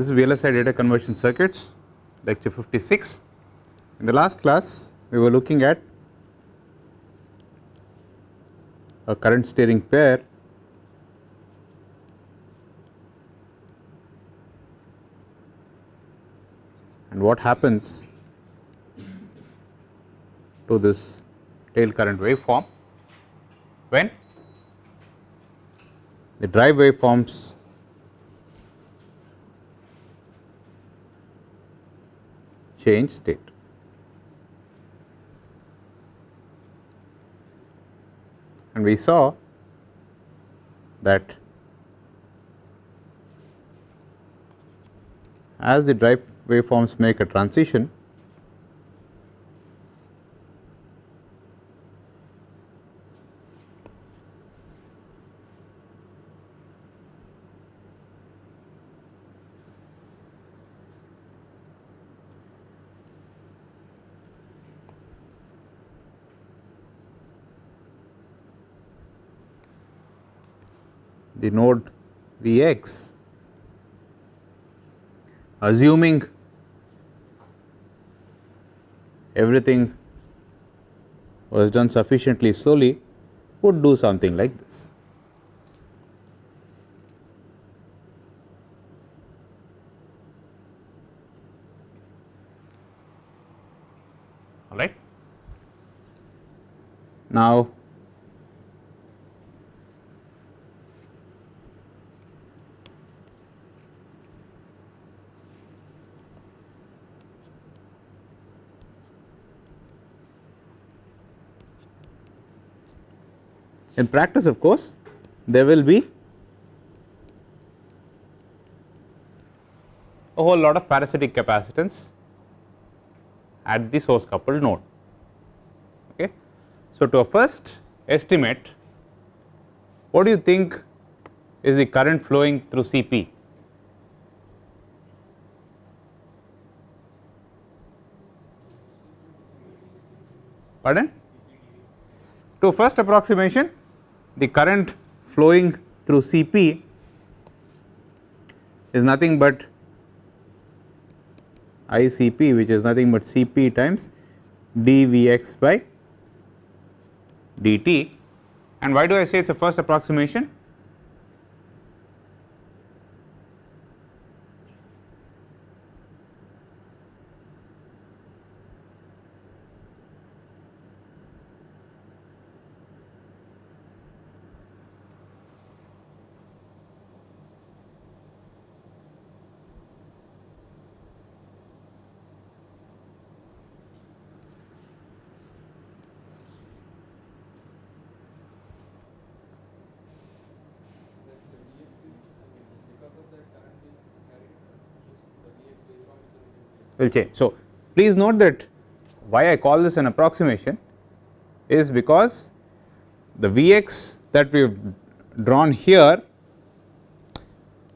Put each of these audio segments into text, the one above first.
This is VLSI data conversion circuits, lecture 56. In the last class, we were looking at a current steering pair and what happens to this tail current waveform when the drive waveforms change state. And we saw that as the drive waveforms make a transition, the node Vx, assuming everything was done sufficiently slowly, would do something like this. All right. Now, in practice, of course, there will be a whole lot of parasitic capacitance at the source coupled node. Okay. So, to a first estimate, what do you think is the current flowing through Cp? Pardon? To first approximation, the current flowing through Cp is nothing but ICP, which is nothing but Cp times dVx by dt. And why do I say it is a first approximation? Will change. So, please note that why I call this an approximation is because the Vx that we have drawn here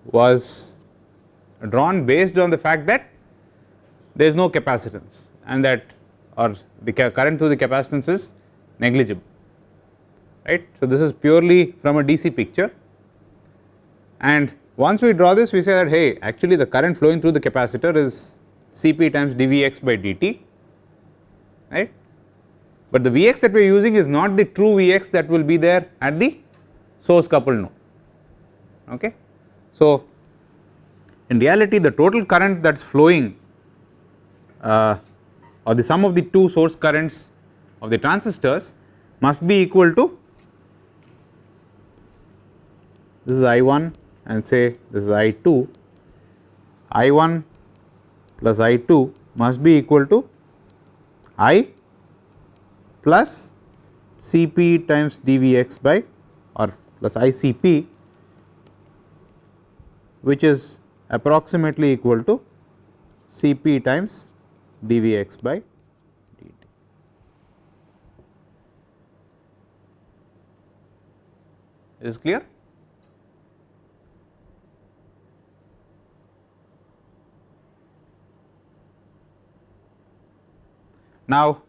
was drawn based on the fact that there is no capacitance and that or the current through the capacitance is negligible, right. So, this is purely from a DC picture, and once we draw this we say that hey, actually the current flowing through the capacitor is Cp times dVx by dt, right. But the Vx that we are using is not the true Vx that will be there at the source coupled node. Okay. So, in reality the total current that is flowing or the sum of the two source currents of the transistors must be equal to, this is I1 and say this is I2, I1 plus I2 must be equal to I plus Cp times dVx by or plus ICP, which is approximately equal to Cp times dVx by dt. Is this clear? Now,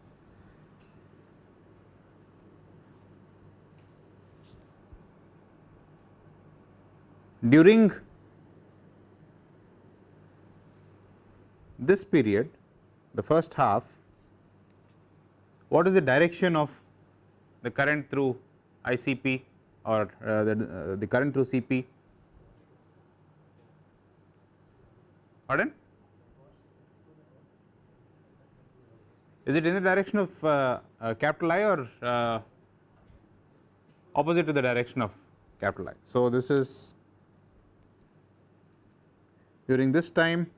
during this period, the first half, what is the direction of the current through ICP or the current through CP? Pardon? Is it in the direction of capital I or opposite to the direction of capital I? So, this is during this time,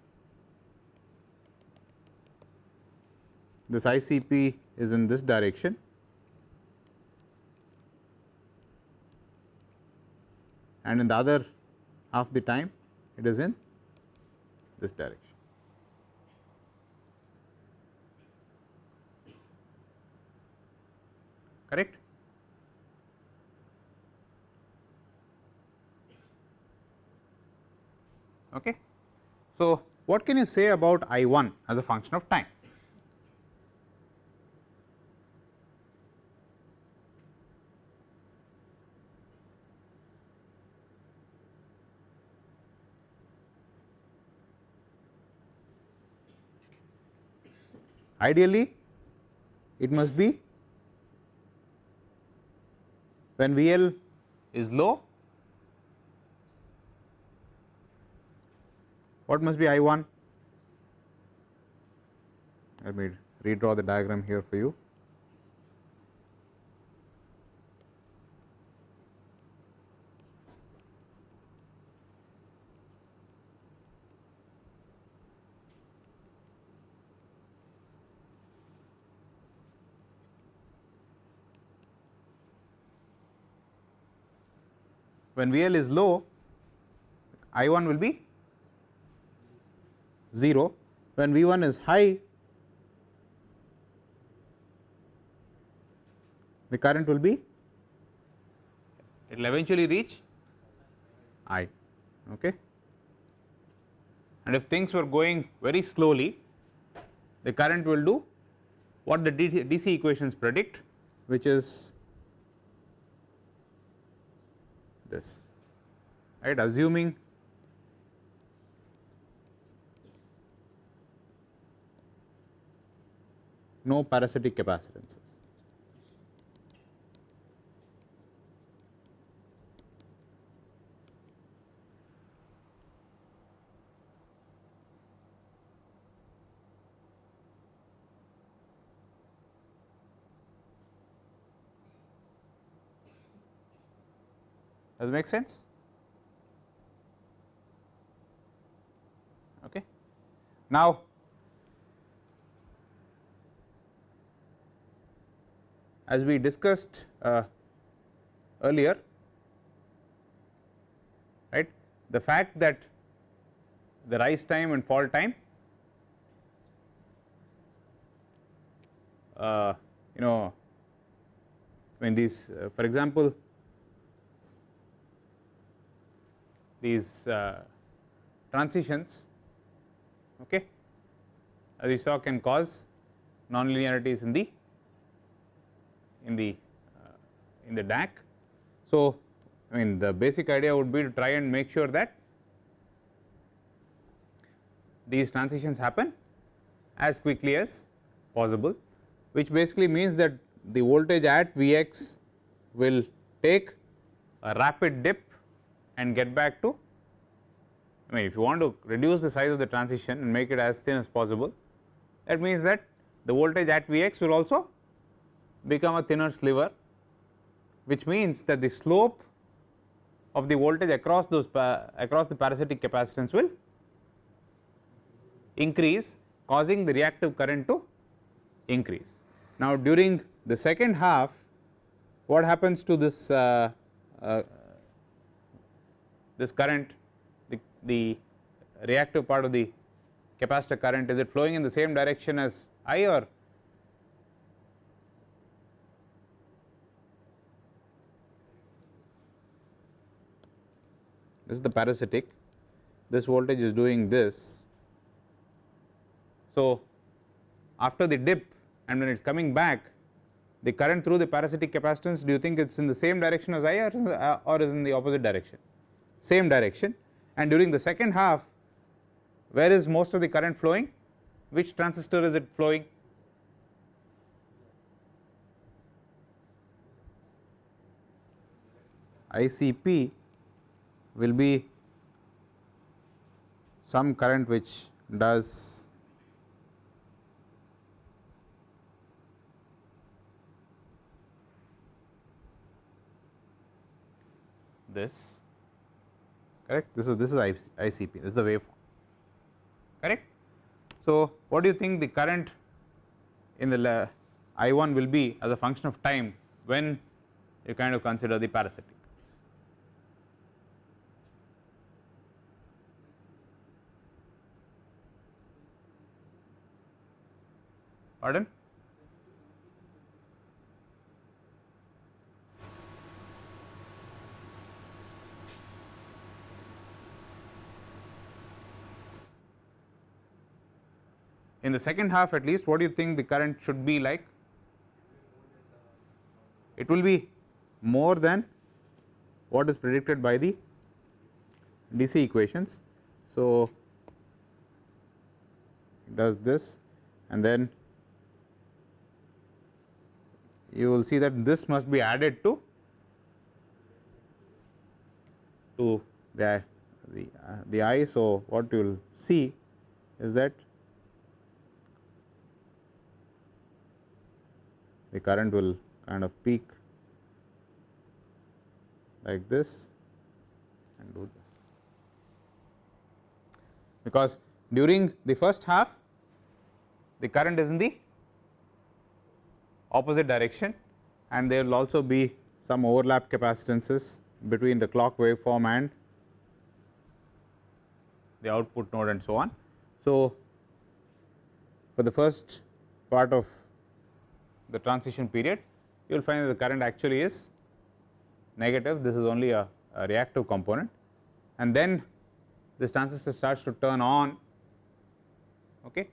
this ICP is in this direction, and in the other half the time it is in this direction. Correct? Okay. So, what can you say about I1 as a function of time? Ideally, it must be when VL is low, what must be I1? Let me redraw the diagram here for you. When VL is low, I1 will be 0. When V1 is high, the current will be, it will eventually reach I. Okay. And if things were going very slowly, the current will do what the DC equations predict, which is this, right, assuming no parasitic capacitances. Does it make sense? Okay. Now, as we discussed earlier, right, the fact that the rise time and fall time, you know, when these for example, these transitions, okay, as we saw, can cause nonlinearities in the DAC. So, I mean, the basic idea would be to try and make sure that these transitions happen as quickly as possible, which basically means that the voltage at Vx will take a rapid dip and get back to, I mean, if you want to reduce the size of the transition and make it as thin as possible, that means that the voltage at Vx will also become a thinner sliver, which means that the slope of the voltage across those across the parasitic capacitance will increase, causing the reactive current to increase. Now, during the second half, what happens to this this current, the reactive part of the capacitor current, is it flowing in the same direction as I, or this is the parasitic, this voltage is doing this. So, after the dip and when it is coming back, the current through the parasitic capacitance, do you think it is in the same direction as I, or is in the opposite direction? Same direction. And during the second half, where is most of the current flowing? which transistor is it flowing? ICP will be some current which does this, correct. This is ICP, this is the waveform, correct. So, what do you think the current in the I1 will be as a function of time when you kind of consider the parasitic? Pardon? In the second half at least, what do you think the current should be like? It will be more than what is predicted by the DC equations. So, it does this, and then you will see that this must be added to the I. So, what you will see is that the current will kind of peak like this and do this, because during the first half the current is in the opposite direction, and there will also be some overlap capacitances between the clock waveform and the output node and so on. So, for the first part of the transition period, you will find that the current actually is negative. This is only a reactive component, and then this transistor starts to turn on, okay,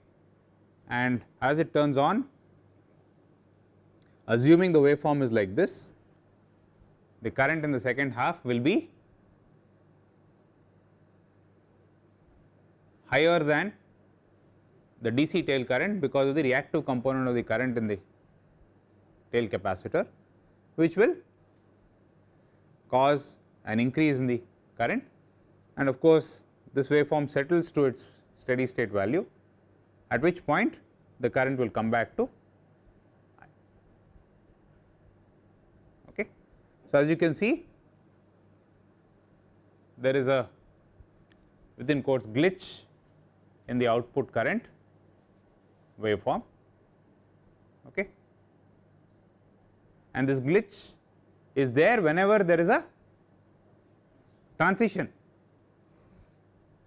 and as it turns on, assuming the waveform is like this, the current in the second half will be higher than the DC tail current because of the reactive component of the current in the tail capacitor, which will cause an increase in the current, and of course, this waveform settles to its steady state value, at which point the current will come back to I. Okay. So, as you can see, there is a within quotes glitch in the output current waveform, okay, and this glitch is there whenever there is a transition,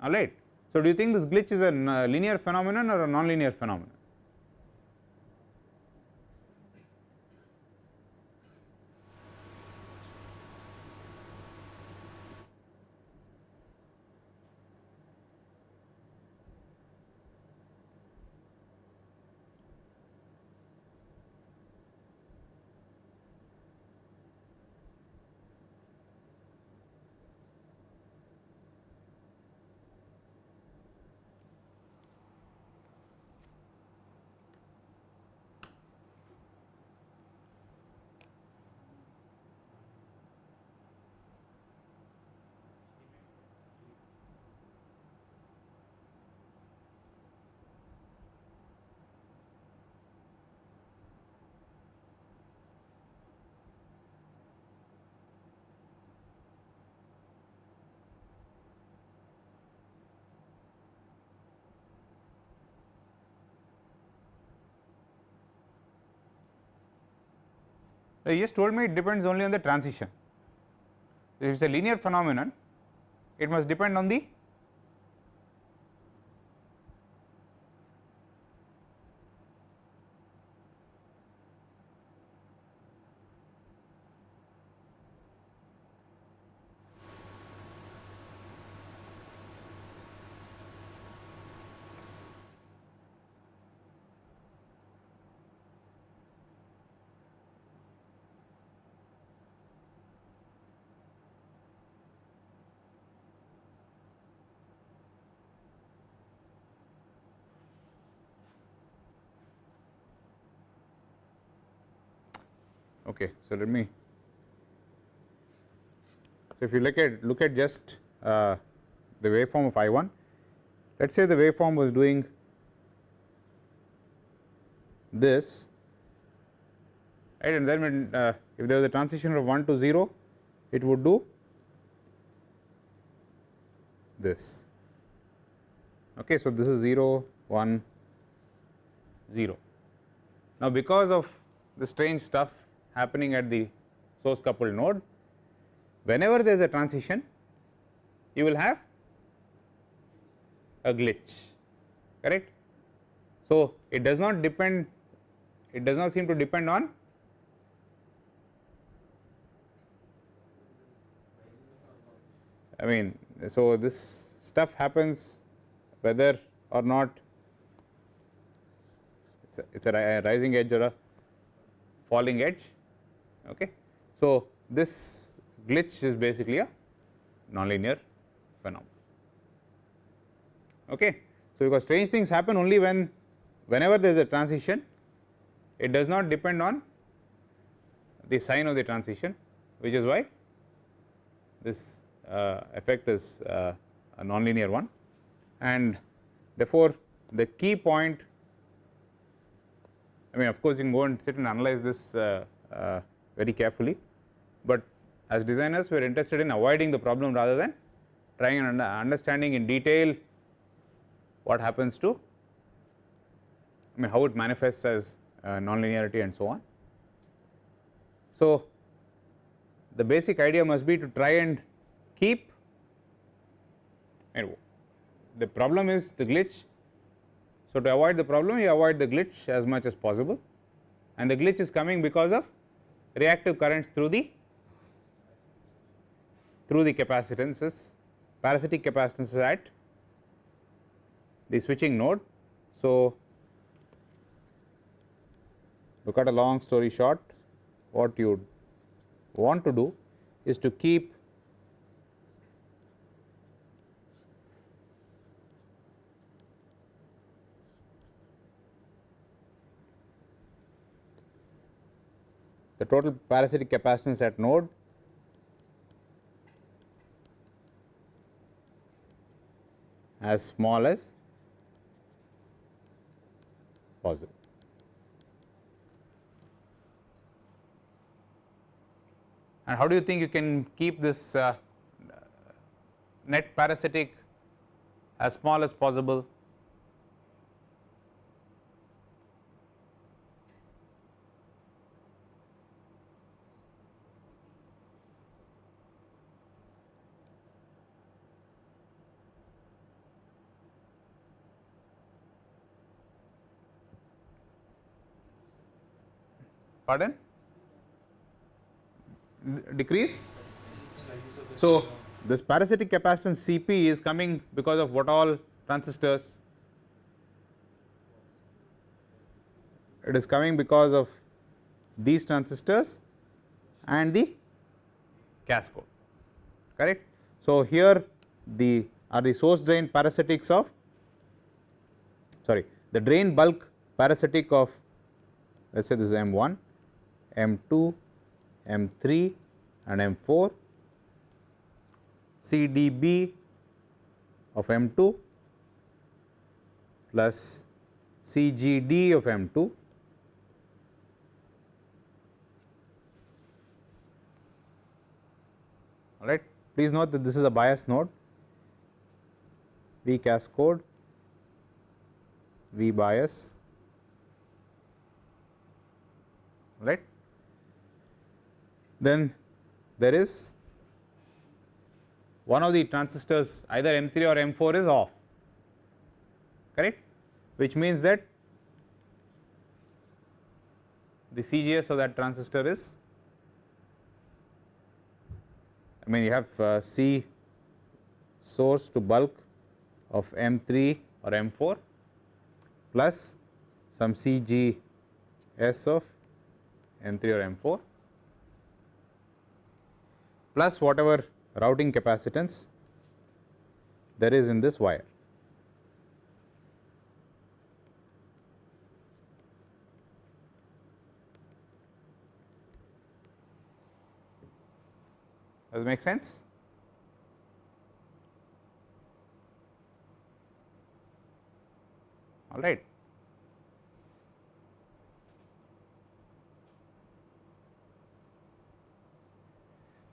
all right. So, do you think this glitch is a linear phenomenon or a non-linear phenomenon? You just told me it depends only on the transition. If it is a linear phenomenon, it must depend on the Okay, so let me. So if you look at just the waveform of I1, let us say the waveform was doing this, right, and then when if there was a transition of 1 to 0, it would do this. Okay, so this is 0 1 0. Now because of the strange stuff happening at the source coupled node, whenever there is a transition you will have a glitch, correct. So it does not depend, it does not seem to depend on I mean, so this stuff happens whether or not it's a rising edge or a falling edge. Okay. So this glitch is basically a nonlinear phenomenon. Okay. So because strange things happen only whenever there is a transition, it does not depend on the sign of the transition, which is why this effect is a nonlinear one, and therefore the key point, I mean of course you can go and sit and analyze this very carefully, but as designers we are interested in avoiding the problem rather than trying and understanding in detail what happens to, I mean how it manifests as nonlinearity and so on. So the basic idea must be to try and keep, and the problem is the glitch. So to avoid the problem you avoid the glitch as much as possible, and the glitch is coming because of reactive currents through the capacitances, parasitic capacitances at the switching node. So to cut a long story short, what you want to do is to keep the total parasitic capacitance at node as small as possible. And how do you think you can keep this net parasitic as small as possible? Pardon? Decrease? So this parasitic capacitance Cp is coming because of what all transistors? It is coming because of these transistors and the cascode, correct. So here the are the source drain parasitics of, sorry, the drain bulk parasitic of, let us say this is M1, M2, M3 and M4, CDB of M2 plus CGD of M2 all right. Please note that this is a bias node, V cascode, V bias, right. Then there is one of the transistors either M3 or M4 is off, correct, which means that the CGS of that transistor is, I mean you have C source to bulk of M3 or M4 plus some CGS of M3 or M4 plus whatever routing capacitance there is in this wire. Does it make sense? All right.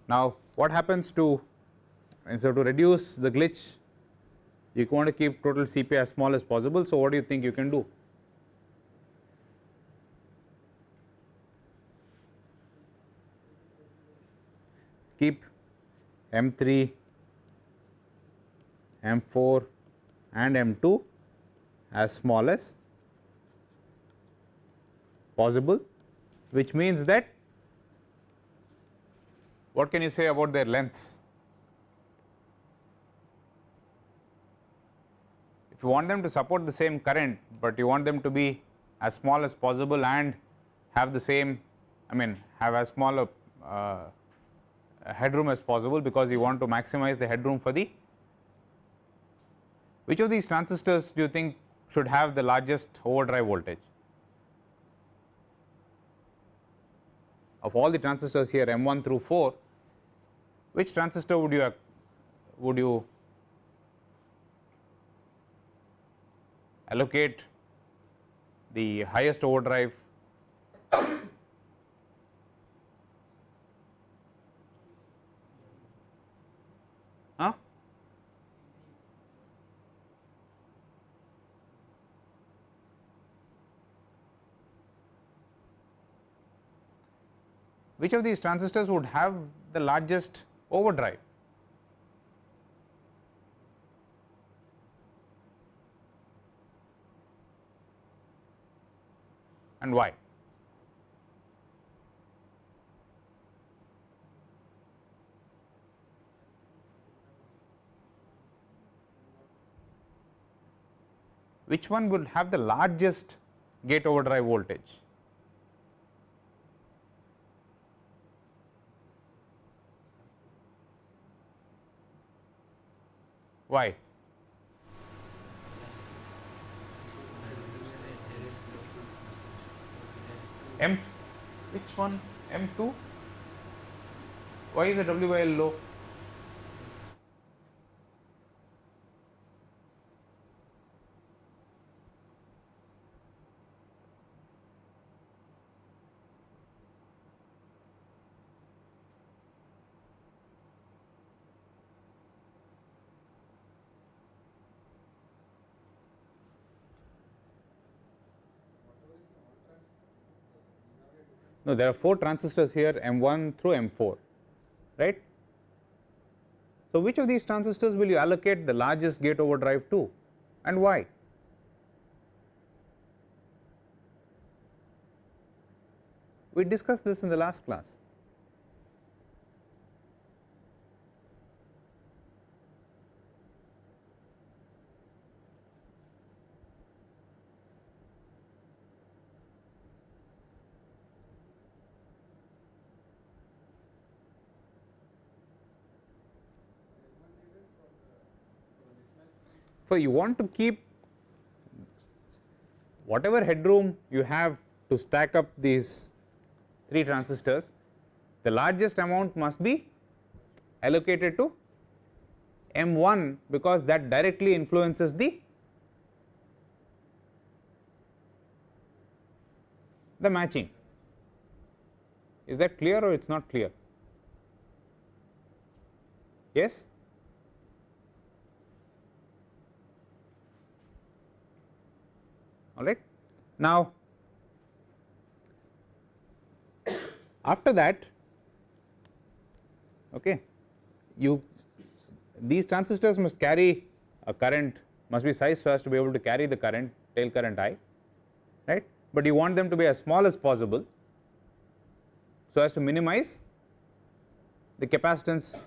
Now, what happens to, and so to reduce the glitch, you want to keep total CP as small as possible. So, what do you think you can do? Keep M3, M4 and M2 as small as possible, which means that, what can you say about their lengths? If you want them to support the same current, but you want them to be as small as possible and have the same, I mean have as small a headroom as possible, because you want to maximize the headroom for the, which of these transistors do you think should have the largest overdrive voltage? Of all the transistors here, M1 through 4, which transistor would you allocate the highest overdrive? Huh? Which of these transistors would have the largest overdrive? And why? Which one will have the largest gate overdrive voltage? Why? M, which one? M2? Why is the WL low? No, there are 4 transistors here, M1 through M4, right? So, which of these transistors will you allocate the largest gate overdrive to, and why? We discussed this in the last class. So, you want to keep whatever headroom you have to stack up these 3 transistors, the largest amount must be allocated to M1, because that directly influences the matching. Is that clear or it is not clear? Yes? All right. Now, after that, okay, these transistors must carry a current, must be sized so as to be able to carry the current, tail current I, right, but you want them to be as small as possible so as to minimize the capacitance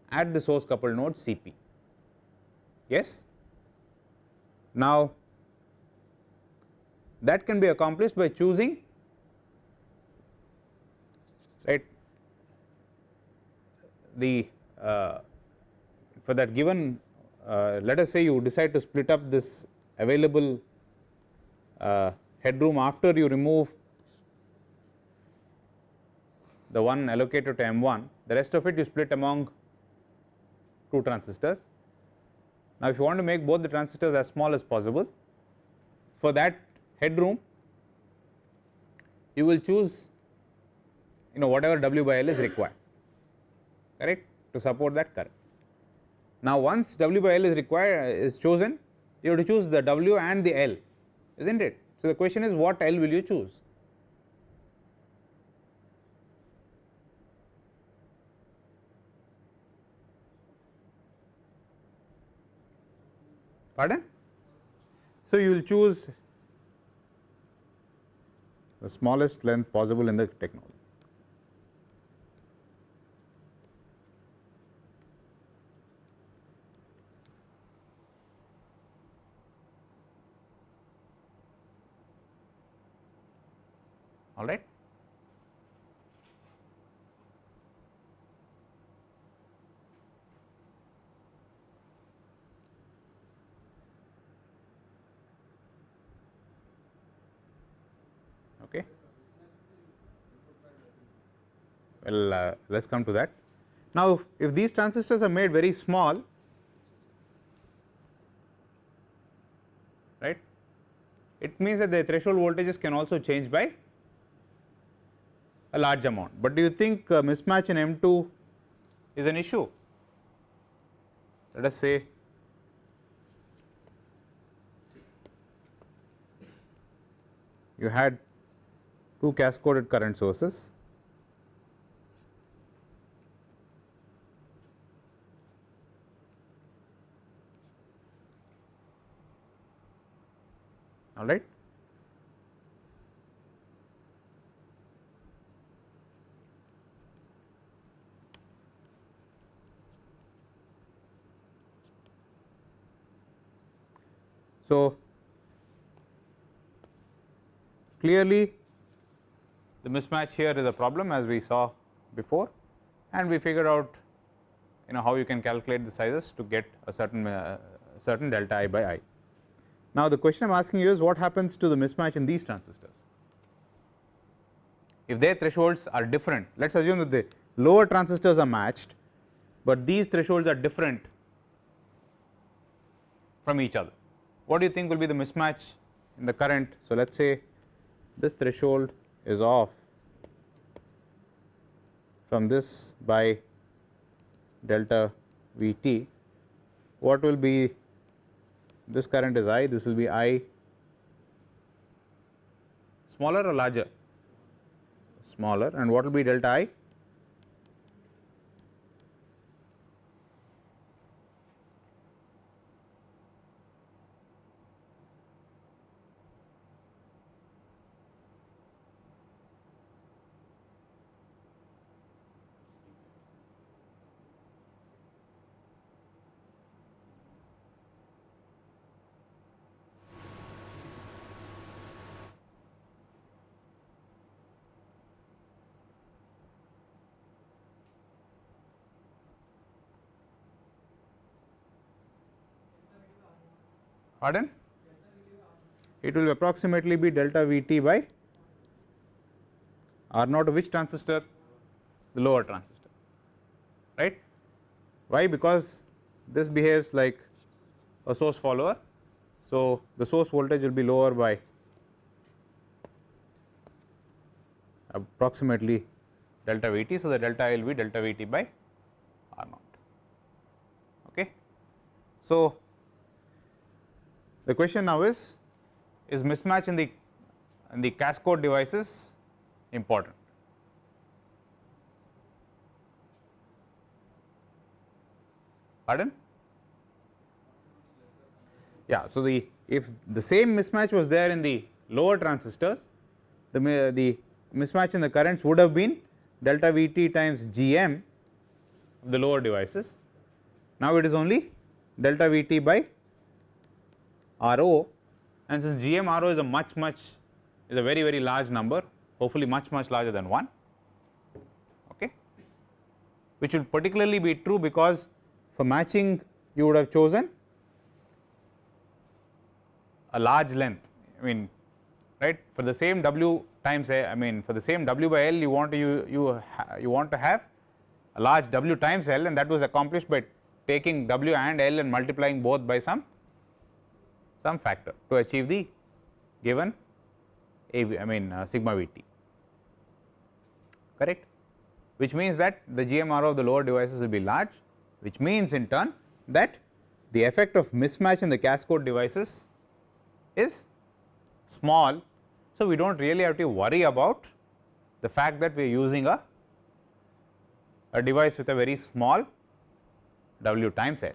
at the source coupled node Cp. Yes. Now, that can be accomplished by choosing, right, the for that given, let us say you decide to split up this available headroom after you remove the one allocated to M1, the rest of it you split among 2 transistors. Now if you want to make both the transistors as small as possible, for that headroom you will choose whatever W by L is required, correct, to support that current. Now once W by L is chosen, you have to choose the W and the L, isn't it? So the question is, what L will you choose? Pardon? So you will choose the smallest length possible in the technology. All right. Okay. Well, let's come to that. Now, if these transistors are made very small, right, it means that the threshold voltages can also change by a large amount. But do you think mismatch in M2 is an issue? Let us say you had 2 cascaded current sources, all right. So clearly the mismatch here is a problem, as we saw before, and we figured out how you can calculate the sizes to get a certain delta I by I. Now the question I am asking you is, what happens to the mismatch in these transistors? If their thresholds are different, let us assume that the lower transistors are matched, but these thresholds are different from each other. What do you think will be the mismatch in the current? So let us say this threshold is off from this by delta Vt. What will be, this current is I, this will be I smaller or larger? Smaller. And what will be delta I? Pardon? It will approximately be delta Vt by R naught of which transistor? The lower transistor, right? Why? Because this behaves like a source follower, so the source voltage will be lower by approximately delta Vt, so the delta I will be delta Vt by R naught. Okay. So the question now is mismatch in the cascode devices important? Pardon? Yeah. So if the same mismatch was there in the lower transistors, the mismatch in the currents would have been delta Vt times Gm of the lower devices. Now it is only delta Vt by Ro, and since Gm Ro is a very large number, hopefully much larger than 1, okay, which will particularly be true because for matching you would have chosen a large length. I mean, right, for the same W times A, I mean for the same W by L you want to have a a large W times L, and that was accomplished by taking W and L and multiplying both by some factor to achieve the given sigma Vt, correct, which means that the GMRO of the lower devices will be large, which means in turn that the effect of mismatch in the cascode devices is small. So, we do not really have to worry about the fact that we are using a device with a very small W times L,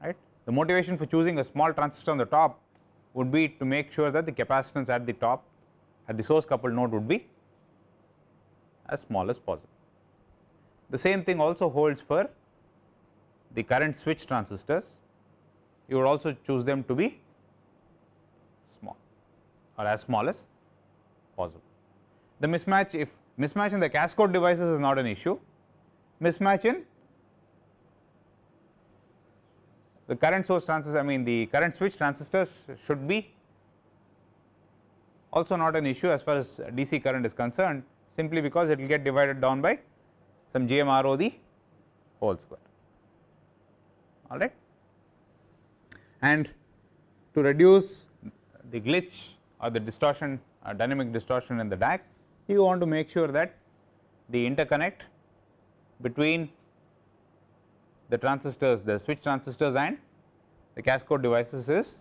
right. The motivation for choosing a small transistor on the top would be to make sure that the capacitance at the top, at the source coupled node, would be as small as possible. The same thing also holds for the current switch transistors. You would also choose them to be small or as small as possible. The mismatch, if mismatch in the cascode devices is not an issue, mismatch in the current source transistors, the current switch transistors should be also not an issue as far as DC current is concerned, simply because it will get divided down by some GMRO the whole square, all right. And to reduce the glitch or the distortion, dynamic distortion in the DAC, you want to make sure that the interconnect between the transistors, the switch transistors and the cascode devices is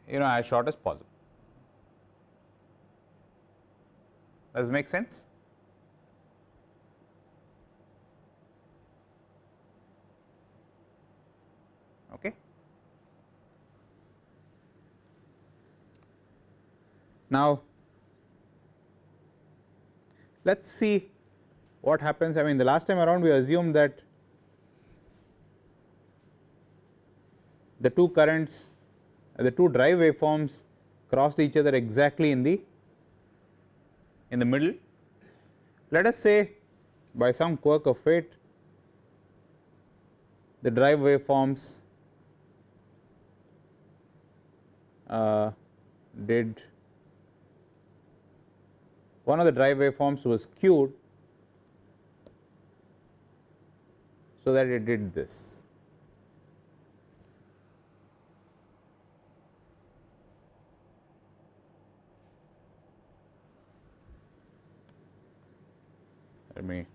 as short as possible. Does it make sense? Okay. Now, let us see what happens. The last time around we assumed that the two currents, the two drive waveforms crossed each other exactly in the middle. Let us say by some quirk of fate the drive waveforms one of the drive waveforms was skewed so that it did this. Let me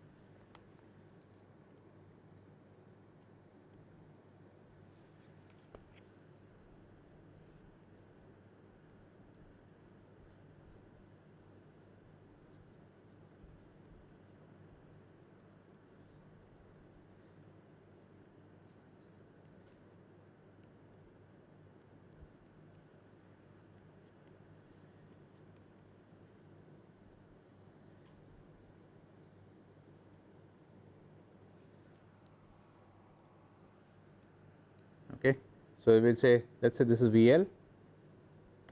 okay. So, we will say, let us say this is VL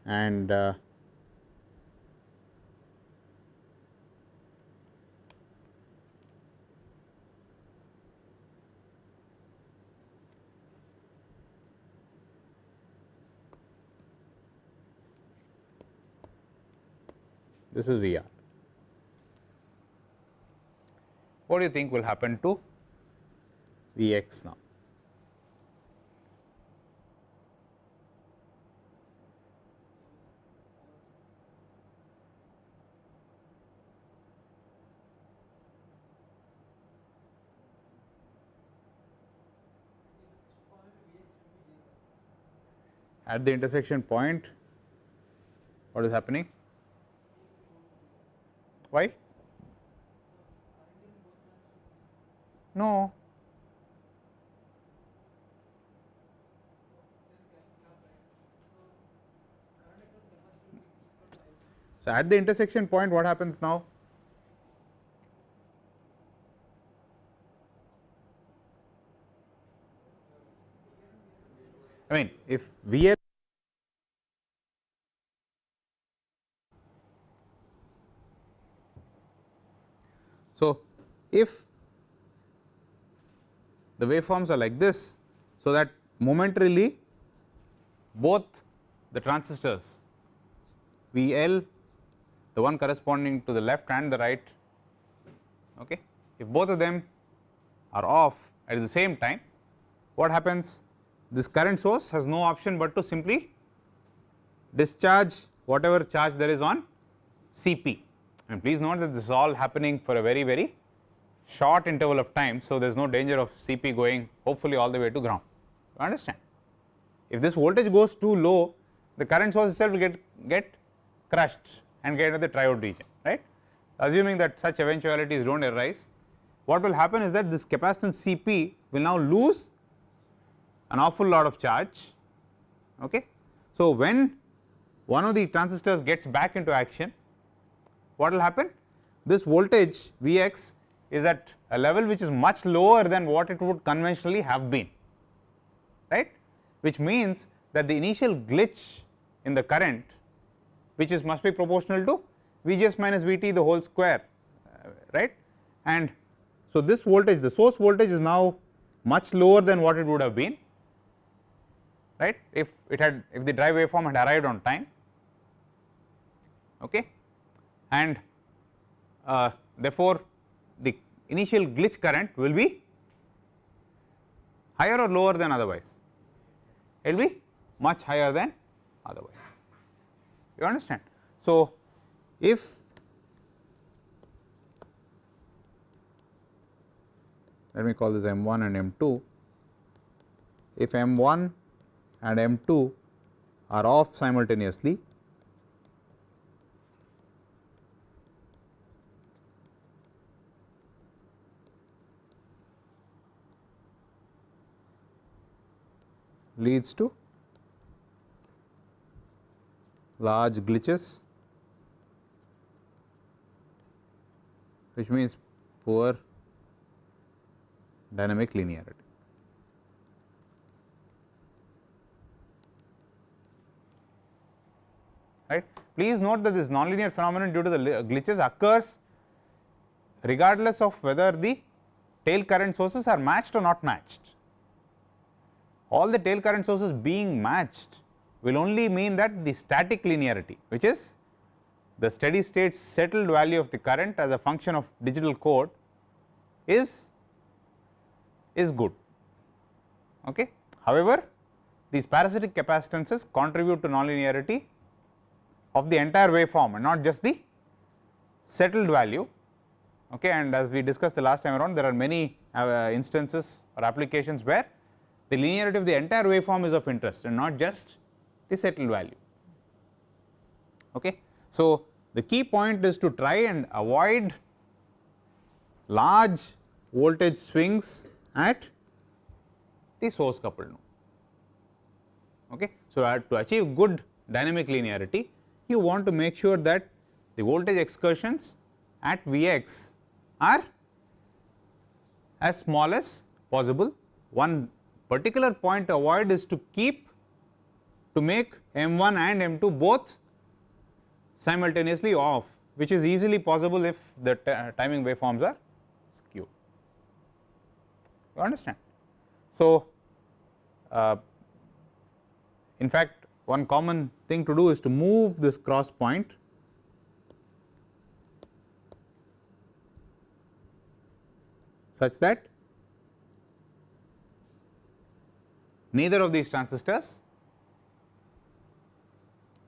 and this is VR. What do you think will happen to Vx now? At the intersection point, what is happening? Why? No. So, at the intersection point, what happens now? If VL so, if the waveforms are like this, so that momentarily both the transistors VL, the one corresponding to the left and the right, Okay. If both of them are off at the same time, what happens? This current source has no option but to simply discharge whatever charge there is on Cp, and please note that this is all happening for a very short interval of time. So, there is no danger of Cp going hopefully all the way to ground, you understand. If this voltage goes too low, the current source itself will get crushed and get into the triode region, right. Assuming that such eventualities do not arise, what will happen is that this capacitance Cp will now lose an awful lot of charge. Okay. So, when one of the transistors gets back into action, what will happen? This voltage Vx is at a level which is much lower than what it would conventionally have been, right, which means that the initial glitch in the current, which is must be proportional to Vgs minus Vt the whole square, right, and so this voltage, the source voltage, is now much lower than what it would have been, right, if the drive waveform had arrived on time. Okay. And therefore, the initial glitch current will be higher or lower than otherwise? It will be much higher than otherwise, you understand. So, if let me call this M1 and M2, if M1 and M2 are off simultaneously, leads to large glitches, which means poor dynamic linearity. Right. Please note that this nonlinear phenomenon due to the glitches occurs regardless of whether the tail current sources are matched or not matched. All the tail current sources being matched will only mean that the static linearity, which is the steady state settled value of the current as a function of digital code, is good. Okay. However, these parasitic capacitances contribute to nonlinearity of the entire waveform and not just the settled value. Okay. And as we discussed the last time around, there are many instances or applications where the linearity of the entire waveform is of interest and not just the settled value. Okay. So, the key point is to try and avoid large voltage swings at the source coupled node. Okay. So, to achieve good dynamic linearity, you want to make sure that the voltage excursions at Vx are as small as possible. One particular point to avoid is to make M1 and M2 both simultaneously off, which is easily possible if the timing waveforms are skewed, you understand. So, in fact, one common thing to do is to move this cross point such that neither of these transistors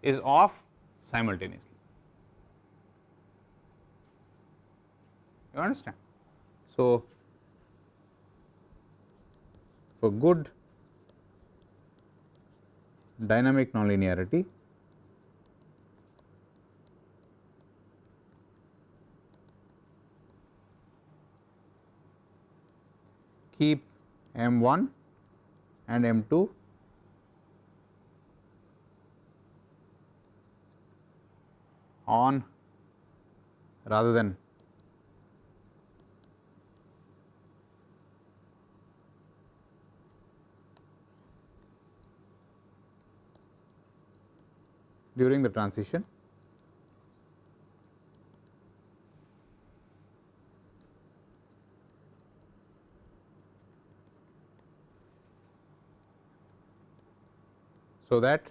is off simultaneously, you understand. So, for good dynamic nonlinearity, keep M1 and M2 on rather than during the transition. So that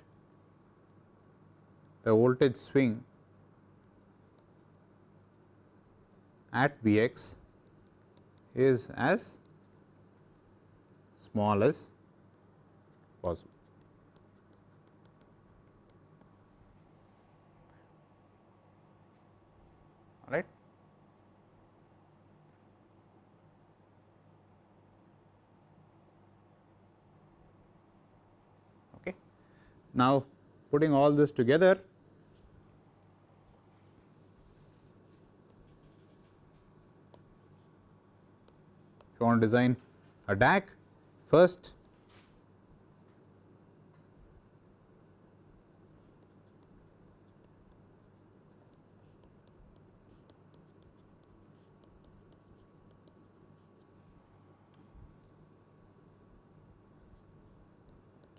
the voltage swing at Vx is as small as possible. All right. Okay. Now, putting all this together, if you want to design a DAC, first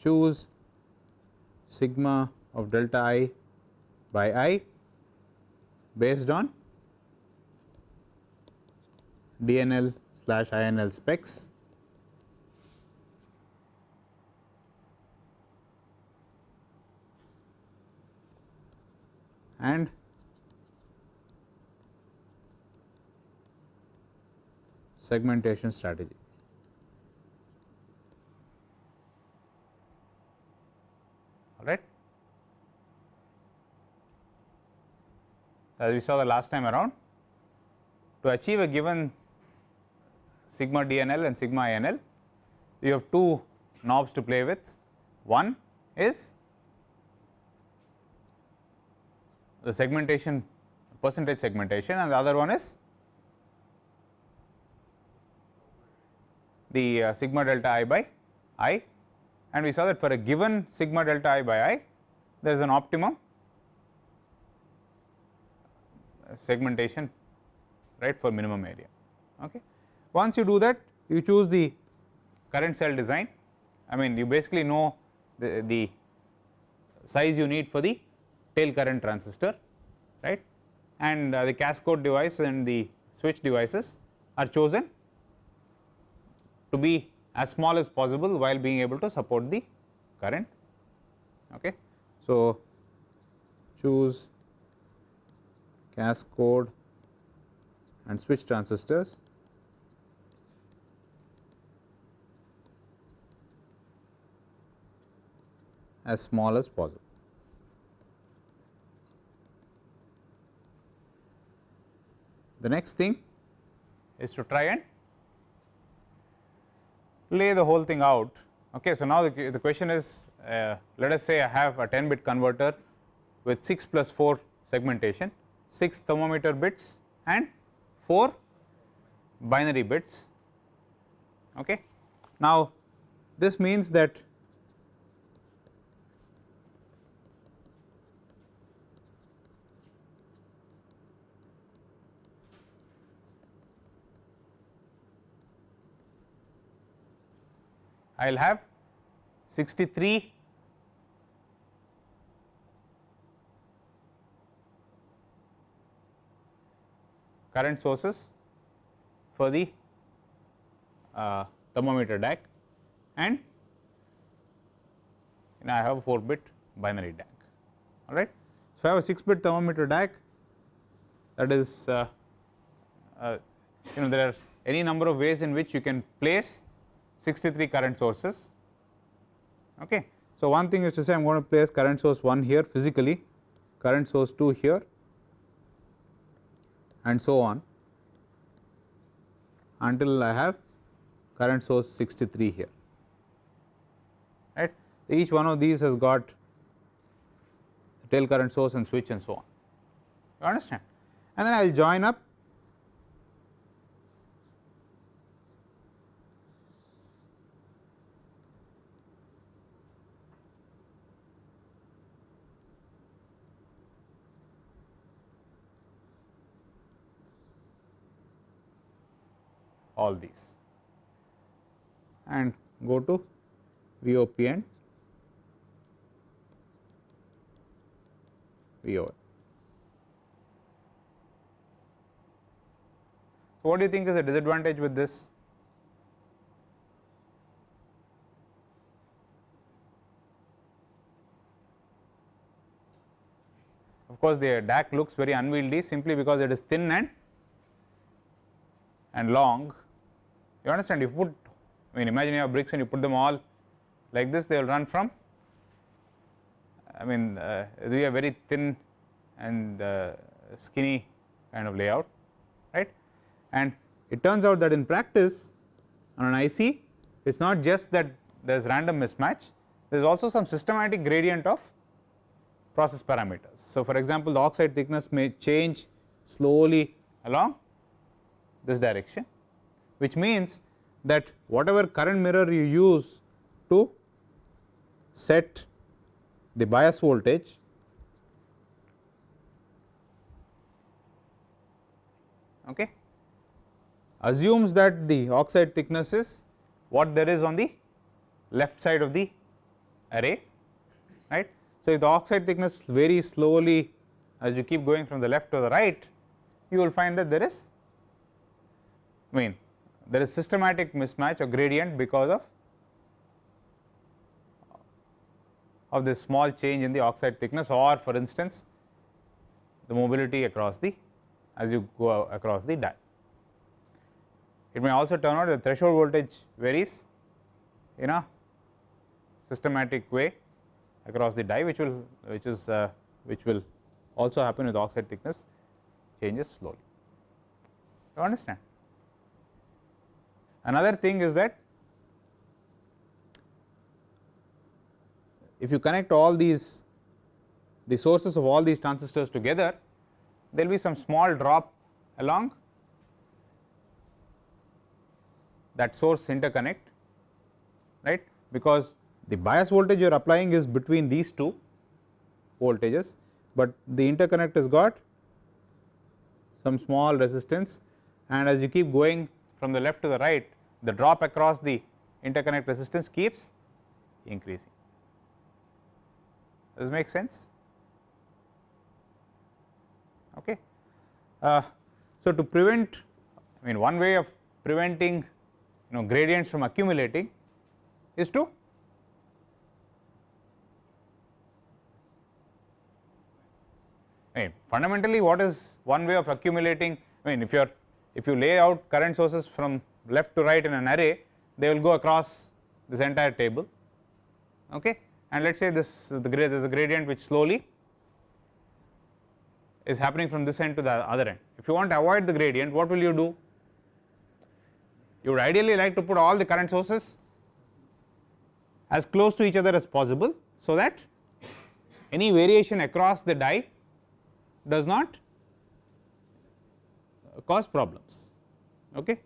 choose sigma of delta I by I based on DNL / INL specs and segmentation strategy. All right. As we saw the last time around, to achieve a given sigma DNL and sigma INL, you have two knobs to play with. One is the segmentation, percentage segmentation, and the other one is the sigma delta I by I, and we saw that for a given sigma delta I by I, there is an optimum segmentation, right, for minimum area. Okay. Once you do that, you choose the current cell design. I mean, you basically know the size you need for the tail current transistor, right, and the cascode device and the switch devices are chosen to be as small as possible while being able to support the current. Okay. So, choose cascode and switch transistors as small as possible. The next thing is to try and lay the whole thing out. Okay. So, now the question is, let us say I have a 10-bit converter with 6 plus 4 segmentation, 6 thermometer bits and 4 binary bits. Okay. Now, this means that I will have 63 current sources for the thermometer DAC, and I have a 4-bit binary DAC. All right. So, if I have a 6-bit thermometer DAC, that is there are any number of ways in which you can place 63 current sources. Okay. So, one thing is to say I am going to place current source 1 here physically, current source 2 here, and so on until I have current source 63 here, right. Each one of these has got tail current source and switch and so on, you understand, and then I will join up all these and go to VOP and VOL. So, what do you think is the disadvantage with this? Of course, the DAC looks very unwieldy simply because it is thin and long, You understand? If you put, I mean, imagine you have bricks and you put them all like this, they will run from, I mean, it will be a very thin and skinny kind of layout, right. And it turns out that in practice on an IC, it's not just that there is random mismatch, there is also some systematic gradient of process parameters. So, for example, the oxide thickness may change slowly along this direction, which means that whatever current mirror you use to set the bias voltage, okay, assumes that the oxide thickness is what there is on the left side of the array, right. So, if the oxide thickness varies slowly as you keep going from the left to the right, you will find that there is, I mean, there is systematic mismatch or gradient because of this small change in the oxide thickness, or for instance the mobility across the, as you go across the die. It may also turn out that threshold voltage varies in a systematic way across the die, which will also happen with oxide thickness changes slowly. You understand? Another thing is that if you connect all these, the sources of all these transistors together, there will be some small drop along that source interconnect, right, because the bias voltage you are applying is between these two voltages, but the interconnect has got some small resistance, and as you keep going from the left to the right, the drop across the interconnect resistance keeps increasing. Does it make sense? Okay. So, to prevent, I mean, one way of preventing gradients from accumulating is to fundamentally, what is one way of accumulating? I mean, if you lay out current sources from left to right in an array, they will go across this entire table, okay, and let us say this there is a gradient which slowly is happening from this end to the other end. If you want to avoid the gradient, what will you do? You would ideally like to put all the current sources as close to each other as possible, so that any variation across the die does not cause problems, okay.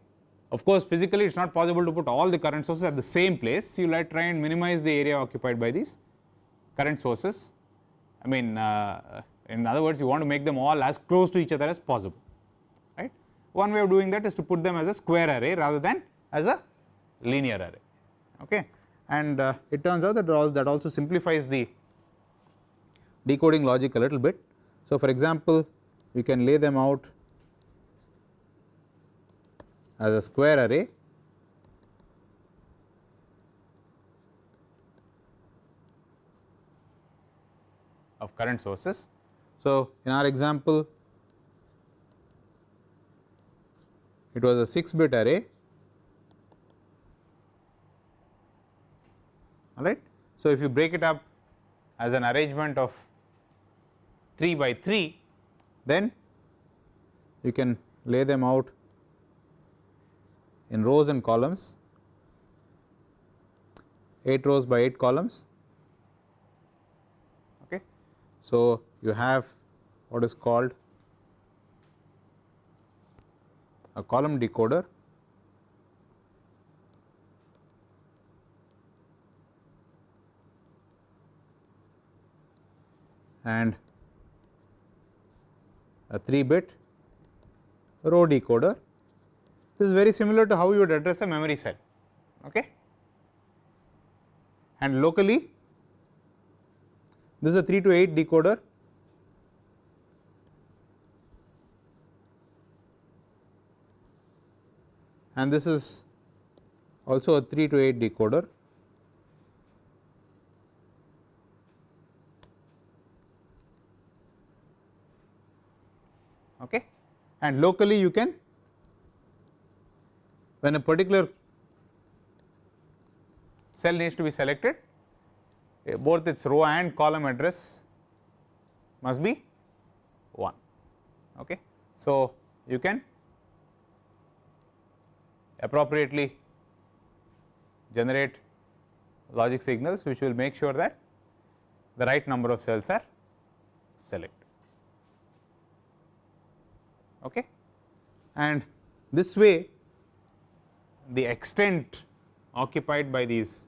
Of course, physically it is not possible to put all the current sources at the same place, you will try and minimize the area occupied by these current sources. I mean, in other words, you want to make them all as close to each other as possible, right. One way of doing that is to put them as a square array rather than as a linear array, okay. And it turns out that that also simplifies the decoding logic a little bit. So, for example, we can lay them out as a square array of current sources. So, in our example, it was a 6-bit array, all right. So, if you break it up as an arrangement of 3 by 3, then you can lay them out in rows and columns, 8 rows by 8 columns, okay. So, you have what is called a column decoder, and a 3-bit row decoder. This is very similar to how you would address a memory cell, okay. And locally this is a 3 to 8 decoder, and this is also a 3 to 8 decoder, okay. And locally you can when a particular cell needs to be selected, both its row and column address must be 1. Okay. So, you can appropriately generate logic signals which will make sure that the right number of cells are selected. Okay. And this way the extent occupied by these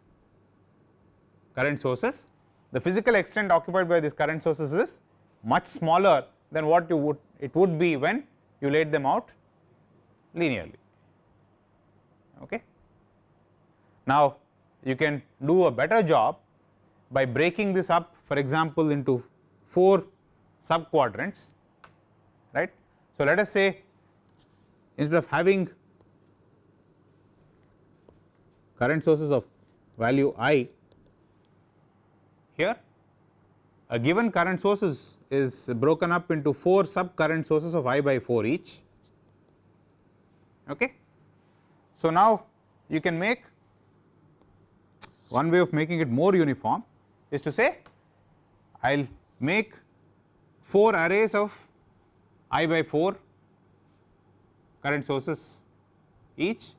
current sources, the physical extent occupied by these current sources is much smaller than what it would be when you laid them out linearly. Okay. Now, you can do a better job by breaking this up, for example, into 4 sub quadrants, right. So, let us say instead of having current sources of value I here, a given current sources is broken up into 4 sub current sources of I by 4 each. Okay. So, now you can make one way of making it more uniform is to say I will make 4 arrays of I by 4 current sources each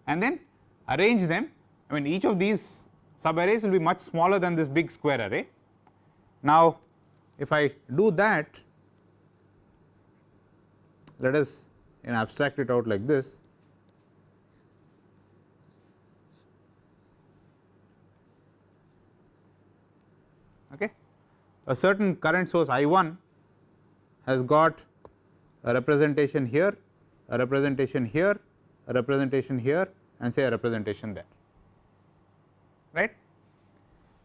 and then arrange them. I mean, each of these sub arrays will be much smaller than this big square array. Now, if I do that, let us abstract it out like this. Okay. A certain current source I1 has got a representation here, a representation here, a representation here, and say a representation there, right.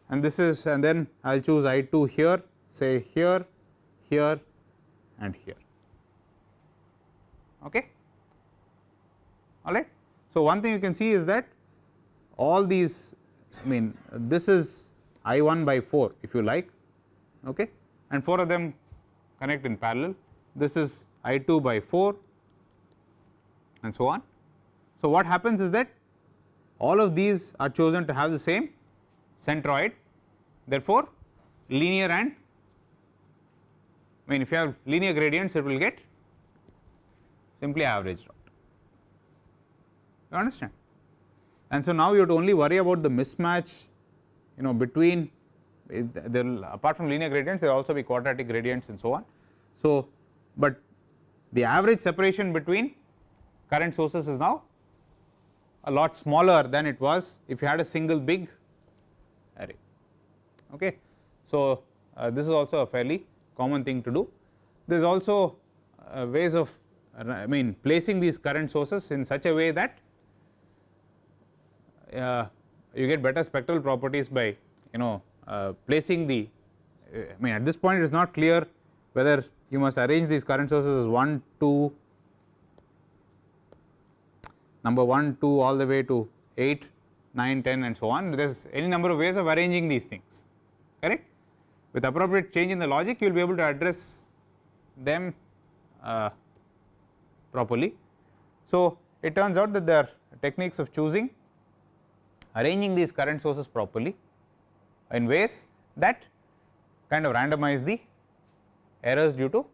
And this is, and then I will choose I2 here, say here, here, and here. Okay. All right. So, one thing you can see is that all these, I mean, this is I1 by 4 if you like, okay, and 4 of them connect in parallel. This is I2 by 4 and so on. So, what happens is that all of these are chosen to have the same centroid, therefore, linear and, I mean, if you have linear gradients, it will get simply averaged out. You understand? And so, now you have to only worry about the mismatch, between, there will, apart from linear gradients, there will also be quadratic gradients and so on. So, but the average separation between current sources is now a lot smaller than it was if you had a single big array. Okay. So, this is also a fairly common thing to do. There is also ways of, I mean, placing these current sources in such a way that you get better spectral properties by placing the, I mean, at this point it is not clear whether you must arrange these current sources as 1, 2, number 1, 2 all the way to 8, 9, 10 and so on. There is any number of ways of arranging these things, correct. With appropriate change in the logic, you will be able to address them properly. So, it turns out that there are techniques of choosing, arranging these current sources properly in ways that kind of randomize the errors due to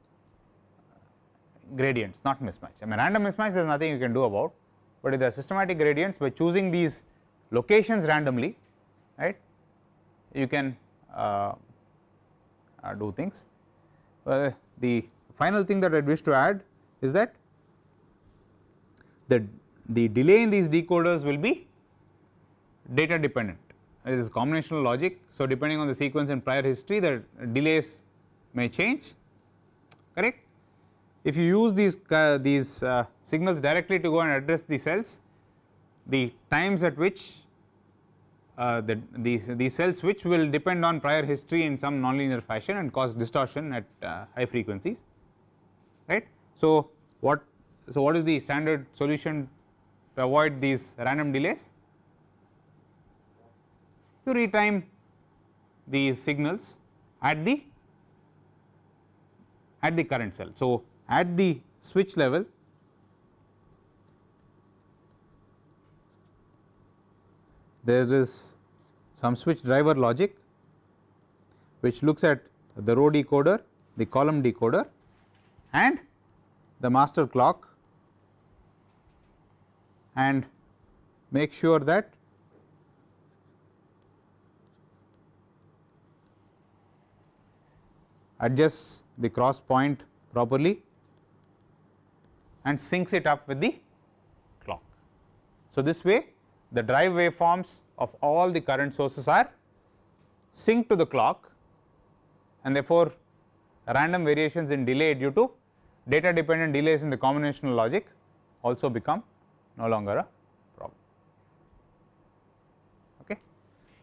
gradients, not mismatch. I mean, random mismatch there is nothing you can do about, but if there are systematic gradients, by choosing these locations randomly, right, you can do things. The final thing that I wish to add is that the delay in these decoders will be data dependent. It is combinational logic. So, depending on the sequence in prior history, the delays may change, correct. If you use these signals directly to go and address the cells, the times at which these cells switch will depend on prior history in some nonlinear fashion and cause distortion at high frequencies, right. So, what is the standard solution to avoid these random delays? You retime these signals at the current cell. So, at the switch level, there is some switch driver logic which looks at the row decoder, the column decoder and the master clock and make sure that adjusts the cross point properly and syncs it up with the clock. So, this way the drive waveforms of all the current sources are synced to the clock and therefore, random variations in delay due to data dependent delays in the combinational logic also become no longer a problem. Okay.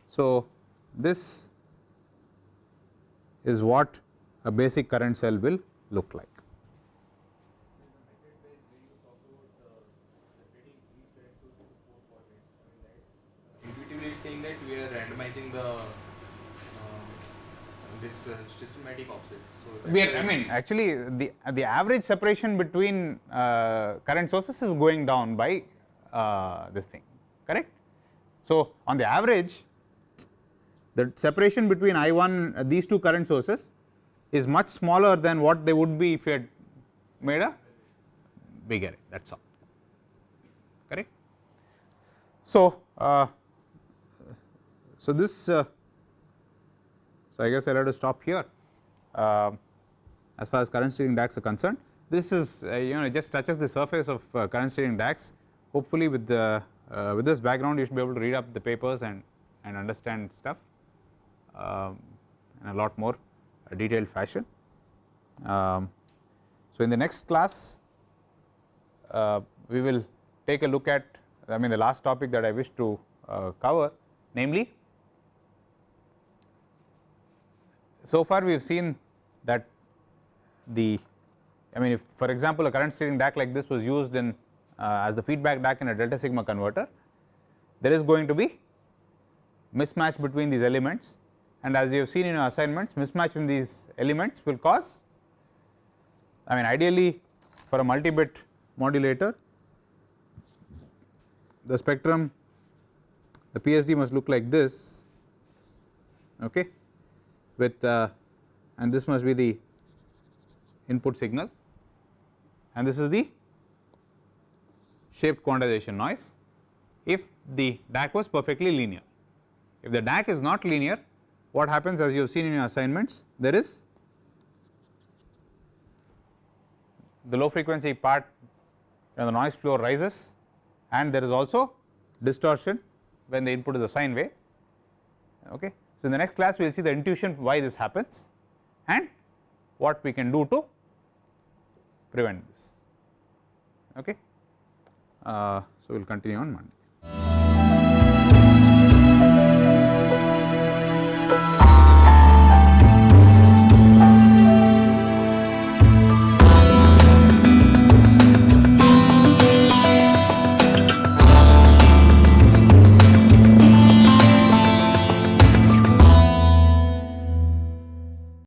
So, this is what a basic current cell will look like. Intuitively it's saying that we are randomizing the this systematic offset. So We are, I mean actually the average separation between current sources is going down by this thing, correct. So, on the average the separation between I1 these two current sources is much smaller than what they would be if you had made a big array, that is all, correct. So, so this so I guess I will have to stop here as far as current steering DACs are concerned. This is it just touches the surface of current steering DACs. Hopefully with the with this background you should be able to read up the papers and understand stuff in a lot more detailed fashion. So, in the next class we will take a look at, I mean the last topic that I wish to cover, namely so far we have seen that the, I mean if for example a current steering DAC like this was used in as the feedback DAC in a delta sigma converter, there is going to be mismatch between these elements, and as you have seen in your assignments, mismatch in these elements will cause, I mean ideally for a multi-bit modulator the spectrum, the PSD must look like this, okay, with and this must be the input signal and this is the shaped quantization noise if the DAC was perfectly linear. If the DAC is not linear, what happens, as you have seen in your assignments, there is the low frequency part, the noise floor rises and there is also distortion when the input is a sine wave, okay. So, in the next class we will see the intuition why this happens and what we can do to prevent this, okay. So, we will continue on Monday.